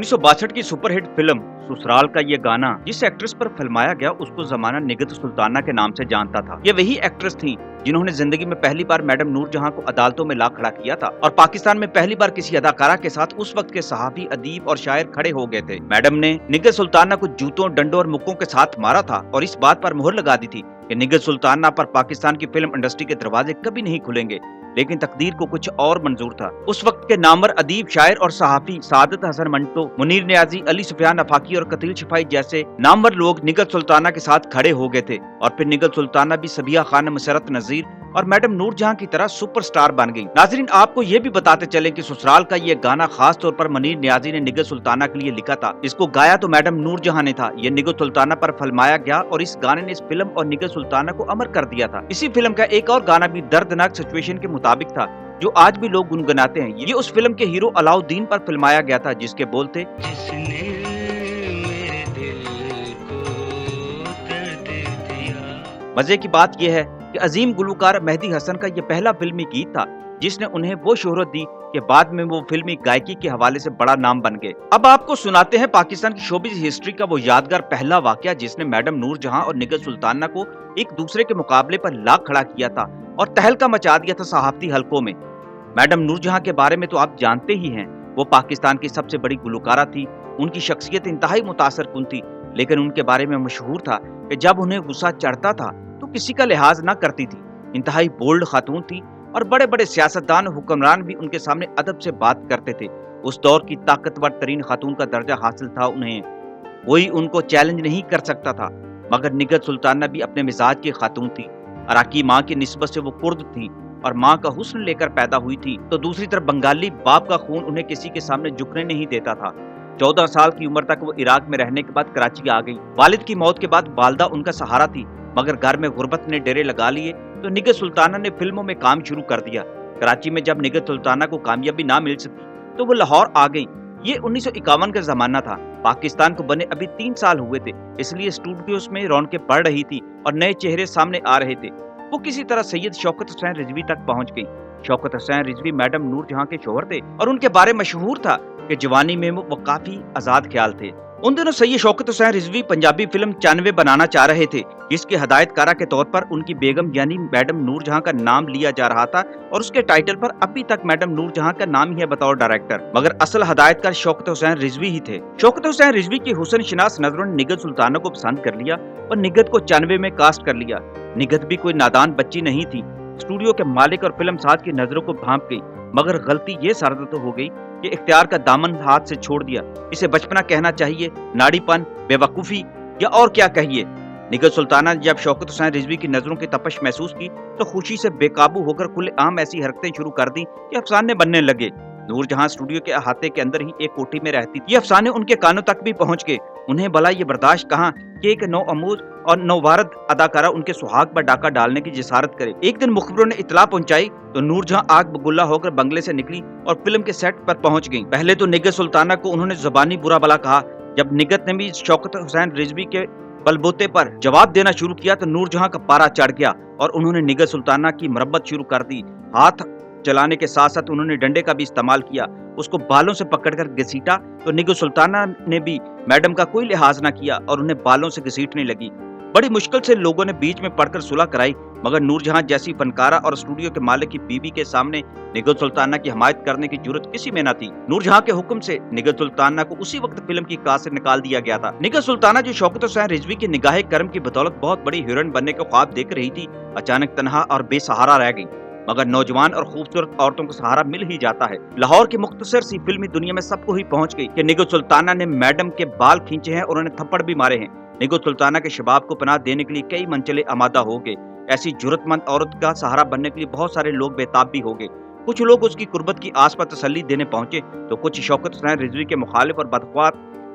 1962 की superhit film ससुराल का ये गाना जिस एक्ट्रेस पर फिल्माया गया उसको जमाना निगहत सुल्ताना के नाम से जानता था। ये वही एक्ट्रेस थी जिन्होंने जिंदगी में पहली बार मैडम नूरजहां को अदालतों में ला खड़ा किया था और पाकिस्तान में पहली बार किसी अदाकारा के साथ उस वक्त के सहाफी, अदीब और शायर खड़े हो गए थे। मैडम ने निगहत सुल्ताना को जूतों, डंडों और मुक्कों के साथ मारा था और इस बात पर मोहर लगा दी थी कि निगहत सुल्ताना पर पाकिस्तान की फिल्म इंडस्ट्री के दरवाजे कभी नहीं खुलेंगे। लेकिन तकदीर को कुछ और मंजूर था। उस वक्त के नामवर अदीब, शायर और सहाफी सादत हसन मंटो, मुनीर नियाजी, अली सुफियान अफाकी और कतील शिफाई जैसे नामवर लोग निगहत सुल्ताना के साथ खड़े हो गए थे और फिर निगहत सुल्ताना भी सबिया खान, मुशर्रत नजीर और मैडम नूरजहां की तरह सुपरस्टार बन गई। नाजरीन, आपको ये भी बताते चले कि ससुराल का ये गाना खास तौर पर मुनीर नियाजी ने निगहत सुल्ताना के लिए लिखा था। इसको गाया तो मैडम नूरजहां ने था। ये निगहत सुल्ताना पर फिल्माया गया और इस गाने ने इस फिल्म और निगहत सुल्ताना को अमर कर दिया था। इसी फिल्म का एक और गाना भी दर्दनाक सिचुएशन के मुताबिक था जो आज भी लोग गुनगुनाते हैं। ये उस फिल्म के हीरो अलाउद्दीन पर फिल्माया गया था जिसके बोल थे, मजे की बात यह है कि अजीम गुलकार मेहदी हसन का यह पहला फिल्मी गीत था जिसने उन्हें वो शोहरत दी कि बाद में वो फिल्मी गायकी के हवाले से बड़ा नाम बन गए। अब आपको सुनाते हैं पाकिस्तान की शोबिज़ हिस्ट्री का वो यादगार पहला वाकया जिसने मैडम नूरजहां और निगहत सुल्ताना को एक दूसरे के मुकाबले पर ला खड़ा किया था और तहलका मचा दिया था सहाफती हलकों में। मैडम नूरजहां के बारे में तो आप जानते ही हैं, वो पाकिस्तान की सबसे बड़ी गुलकारा थी। उनकी शख्सियत इंतहाई मुतासर कुन थी, लेकिन उनके बारे में मशहूर था कि जब उन्हें गुस्सा चढ़ता था तो किसी का लिहाज न करती थी। इंतहाई बोल्ड खातून थी और बड़े बड़े सियासतदान, हुक्मरान भी उनके सामने अदब से बात करते थे। उस दौर की ताकतवर तरीन खातून का दर्जा हासिल था उन्हें, कोई उनको चैलेंज नहीं कर सकता था। मगर निगहत सुल्ताना भी अपने मिजाज की खातून थी। अराकी माँ की निस्बत से वो कुर्द थी और माँ का हुस्न लेकर पैदा हुई थी, तो दूसरी तरफ बंगाली बाप का खून उन्हें किसी के सामने झुकने नहीं देता था। 14 साल की उम्र तक वो इराक में रहने के बाद कराची आ गई। वालिद की मौत के बाद वालदा उनका सहारा थी, मगर घर में गुर्बत ने डेरे लगा लिए तो निगहत सुल्ताना ने फिल्मों में काम शुरू कर दिया। कराची में जब निगहत सुल्ताना को कामयाबी ना मिल सकी तो वो लाहौर आ गई। ये 1951 का जमाना था। पाकिस्तान को बने अभी 3 साल हुए थे, इसलिए स्टूडियोज में रौनकें बढ़ रही थी और नए चेहरे सामने आ रहे थे। वो किसी तरह सैयद शौकत हुसैन रिजवी तक पहुंच गई। शौकत हुसैन रिजवी मैडम नूरजहां के शोहर थे और उनके बारे में मशहूर था कि जवानी में वो काफी आजाद ख्याल थे। उन दिनों सैयद शौकत हुसैन रिजवी पंजाबी फिल्म 94 बनाना चाह रहे थे, जिसके हदायतकारा के तौर पर उनकी बेगम यानी मैडम नूरजहां का नाम लिया जा रहा था और उसके टाइटल पर अभी तक मैडम नूरजहां का नाम ही है बतौर डायरेक्टर, मगर असल हदायतकार शौकत हुसैन रिजवी ही थे। शौकत हुसैन रिजवी की हुस्न शनास नजरों ने निगहत सुल्ताना को पसंद कर लिया और निगहत को 94 में कास्ट कर लिया। निगहत भी कोई नादान बच्ची नहीं थी। स्टूडियो के मालिक और फिल्म साज की नजरों को भांप गई, मगर गलती ये सरदत हो गई कि इख्तियार का दामन हाथ से छोड़ दिया। इसे बचपना कहना चाहिए, नाड़ीपन, बेवकूफी या और क्या कहिए। निगहत सुल्ताना ने जब शौकत हुसैन रिजवी की नजरों की तपश महसूस की तो खुशी से बेकाबू होकर खुलेआम ऐसी हरकतें शुरू कर दी कि अफसाने बनने लगे। नूरजहां स्टूडियो के अहाते के अंदर ही एक कोठी में रहती थी। ये अफसाने उनके कानों तक भी पहुंच गए। उन्हें भला ये बर्दाश्त कहाँ कि एक नौअमूद और नौवारद अदाकारा उनके सुहाग पर डाका डालने की जिसारत करे। एक दिन मुखबरों ने इतला पहुंचाई तो नूरजहां आग बगुल्ला होकर बंगले से निकली और फिल्म के सेट पर पहुंच गई। पहले तो निगहत सुल्ताना को उन्होंने जुबानी बुरा भला कहा। जब निगहत ने भी शौकत हुसैन रिजवी के बलबूते पर जवाब देना शुरू किया तो नूरजहां का पारा चढ़ गया और उन्होंने निगहत सुल्ताना की मरम्मत शुरू कर दी। हाथ चलाने के साथ साथ उन्होंने डंडे का भी इस्तेमाल किया। उसको बालों से पकड़कर घसीटा तो निगहत सुल्ताना ने भी मैडम का कोई लिहाज न किया और उन्हें बालों से घसीटने लगी। बड़ी मुश्किल से लोगों ने बीच में पड़कर सुलह कराई, मगर नूरजहां जैसी फनकारा और स्टूडियो के मालिक की बीवी के सामने निगहत सुल्ताना की हमायत करने की जरूरत किसी में न थी। नूरजहां के हुक्म से निगहत सुल्ताना को उसी वक्त फिल्म की कास्ट से निकाल दिया गया था। निगहत सुल्ताना जो शौकत हुसैन रिजवी की निगाहे करम की बदौलत बहुत बड़ी हीरोइन बनने के ख्वाब देख रही थी, अचानक तनहा और बेसहारा रह गई। मगर नौजवान और खूबसूरत औरतों को सहारा मिल ही जाता है। लाहौर की मुख्तसर सी फिल्मी दुनिया में सबको ही पहुंच गई कि निगहत सुल्ताना ने मैडम के बाल खींचे हैं और उन्हें थप्पड़ भी मारे हैं। निगहत सुल्ताना के शबाब को पनाह देने के लिए कई मंचले आमादा हो गए। ऐसी जुर्रतमंद औरत का सहारा बनने के लिए बहुत सारे लोग बेताब भी हो गए। कुछ लोग उसकी कुर्बत की आस पर तसल्ली देने पहुंचे तो कुछ शौकत हुसैन रिजवी के मुखालिफ और बदख्वाह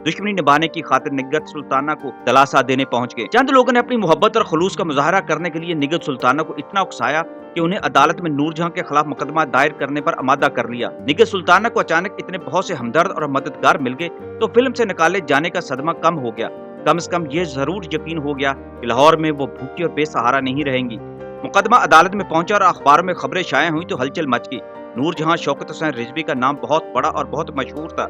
दुश्मनी निभाने की खातिर निगहत सुल्ताना को दलासा देने पहुंच गए। चंद लोगों ने अपनी मोहब्बत और खलूस का मुजाहरा करने के लिए निगहत सुल्ताना को इतना उकसाया कि उन्हें अदालत में नूरजहां के खिलाफ मुकदमा दायर करने पर आमादा कर लिया। निगहत सुल्ताना को अचानक इतने बहुत से हमदर्द और मददगार मिल गए तो फिल्म से निकाले जाने का सदमा कम हो गया। कम से कम ये जरूर यकीन हो गया कि लाहौर में वो भूखी और बेसहारा नहीं रहेंगी। मुकदमा अदालत में पहुंचा और अखबारों में खबरें शाया हुई तो हलचल मच गई। नूरजहां शौकत हुसैन रिजवी का नाम बहुत बड़ा और बहुत मशहूर था।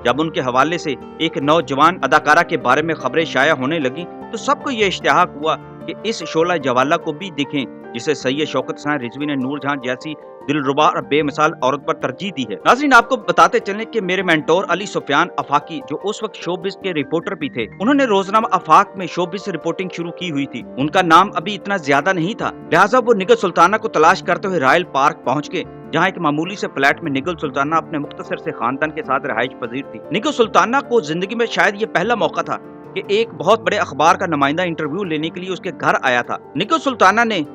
जब उनके हवाले से एक नौजवान अदाकारा के बारे में खबरें शाया होने लगी तो सबको ये इश्तिहाक हुआ कि इस शोला जवाला को भी देखें, जिसे सैयद शौकत हसन रिजवी ने नूरजहां जैसी दिलरुबा और बेमिसाल औरत पर तरजीह दी है। नाज़रीन, आपको बताते चलें कि मेरे मेंटोर अली सुफियान आफाकी, जो उस वक्त शोबिस के रिपोर्टर भी थे, उन्होंने रोजनामा आफाक में शोबिस से रिपोर्टिंग शुरू की हुई थी। उनका नाम अभी इतना ज्यादा नहीं था, लिहाजा वो निगल सुल्ताना को तलाश करते हुए रॉयल पार्क पहुंच गए, जहाँ एक मामूली से फ्लैट में निगल सुल्ताना अपने मुख्तसर से खानदान के साथ रहाइश पजीर थी। निगल सुल्ताना को जिंदगी में शायद ये पहला मौका था कि एक बहुत बड़े अखबार का नुमाइंदा इंटरव्यू लेने के लिए उसके घर आया था। निगल सुल्ताना ने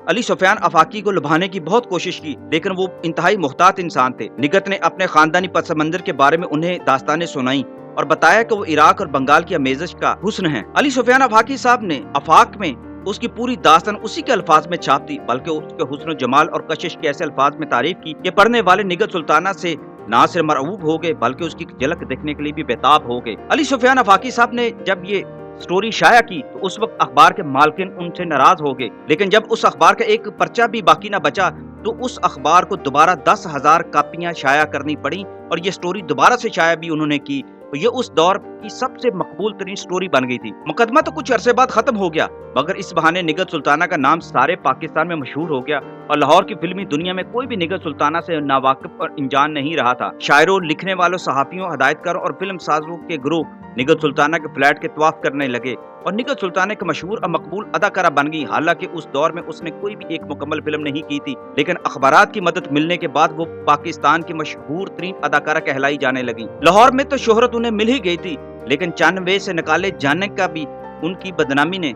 अली सुफियान आफाकी को लुभाने की बहुत कोशिश की, लेकिन वो इंतहाई मुहतात इंसान थे। निगत ने अपने खानदानी पस मंजर के बारे में उन्हें दास्तानें सुनाई और बताया कि वो इराक और बंगाल की अमेज़िश का हुस्न है। अली सुफियान आफाकी साहब ने आफाक में उसकी पूरी दास्तान उसी के अल्फाज में छाप दी, बल्कि उसके हुस्न जमाल और कशिश के ऐसे अल्फाज में तारीफ की कि पढ़ने वाले निगल सुल्ताना से ना सिर्फ मरऊब हो गए बल्कि उसकी झलक देखने के लिए भी बेताब हो गए। अली सुफियान आफाकी साहब ने जब ये स्टोरी शाया की तो उस वक्त अखबार के मालकिन उनसे नाराज हो गए, लेकिन जब उस अखबार का एक पर्चा भी बाकी ना बचा तो उस अखबार को दोबारा 10,000 कापियां शाया करनी पड़ी और ये स्टोरी दोबारा से शाया भी उन्होंने की। तो ये उस दौर की सबसे मकबूल तरीन स्टोरी बन गई थी। मुकदमा तो कुछ अरसे बाद खत्म हो गया, मगर इस बहाने निगल सुल्ताना का नाम सारे पाकिस्तान में मशहूर हो गया और लाहौर की फिल्मी दुनिया में कोई भी निगल सुल्ताना से नावाकिफ और अनजान नहीं रहा था। शायरों, लिखने वालों, सहाफियों, हदायतकारों और फिल्म साजों के ग्रुप निगल सुल्ताना के फ्लैट के तवाफ करने लगे और निगल सुल्ताना एक मशहूर और मकबूल अदाकारा बन गई। हालांकि उस दौर में उसने कोई भी एक मुकम्मल फिल्म नहीं की थी, लेकिन अखबारात की मदद मिलने के बाद वो पाकिस्तान की मशहूर तरीन अदाकारा कहलाई जाने लगी। लाहौर में तो शोहरत उन्हें मिल ही गई थी, लेकिन चांदवे से निकाले जाने का भी उनकी बदनामी ने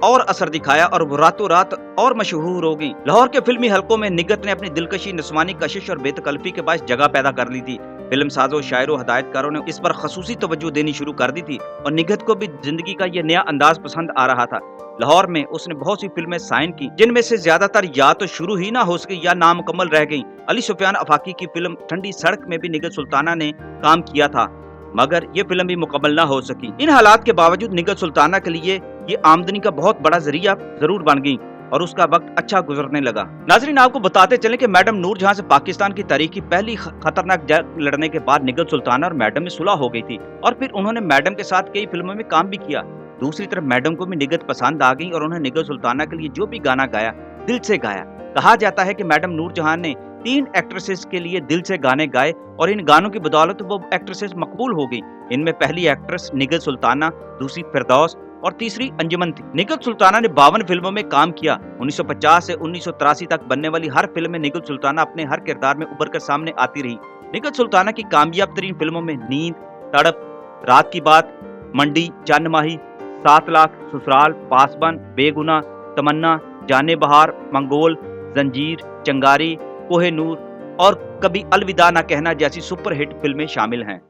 और असर दिखाया और वो रातों रात और मशहूर हो गई। लाहौर के फिल्मी हलकों में निगत ने अपनी दिलकशी, नस्वानी कशिश और बेतकल्फी के बायस जगह पैदा कर ली थी। फिल्म साजों, शायरों, हदायतकारों ने इस पर खसूसी तवज्जो देनी शुरू कर दी थी और निगत को भी जिंदगी का ये नया अंदाज पसंद आ रहा था। लाहौर में उसने बहुत सी फिल्में साइन की, जिनमें से ज्यादातर या तो शुरू ही ना हो सकी या नामुकम्मल रह गई। अली सुफियान आफाकी की फिल्म ठंडी सड़क में भी निगल सुल्ताना ने काम किया था, मगर ये फिल्म भी मुकम्मल ना हो सकी। इन हालात के बावजूद निगल सुल्ताना के लिए ये आमदनी का बहुत बड़ा जरिया जरूर बन गई और उसका वक्त अच्छा गुजरने लगा। नाजरीन, आपको बताते चलें कि मैडम नूरजहां से पाकिस्तान की तारीख की पहली खतरनाक जंग लड़ने के बाद निगल सुल्ताना और मैडम में सुलह हो गई थी और फिर उन्होंने मैडम के साथ कई फिल्मों में काम भी किया। दूसरी तरफ मैडम को भी निगत पसंद आ गई और उन्होंने निगल सुल्ताना के लिए जो भी गाना गाया दिल से गाया। कहा जाता है कि मैडम नूरजहां ने 3 एक्ट्रेसेस के लिए दिल से गाने गाए और इन गानों की बदौलत वो एक्ट्रेसेस मकबूल हो गई। इनमें पहली एक्ट्रेस निगल सुल्ताना, दूसरी फिरदौस और तीसरी अंजुमन थी। निगल सुल्ताना ने 52 फिल्मों में काम किया। 1950 से 1983 तक बनने वाली हर फिल्म में निगल सुल्ताना अपने हर किरदार में उभर कर सामने आती रही। निगल सुल्ताना की कामयाब तरीन फिल्मों में नींद, तड़प, रात की बात, मंडी, चंद माही, 7 लाख, ससुराल, पासबन, बेगुनाह, तमन्ना, जाने बहार, मंगोल, जंजीर, चंगारी, कोहे नूर और कभी अलविदा ना कहना जैसी सुपरहिट फिल्में शामिल हैं।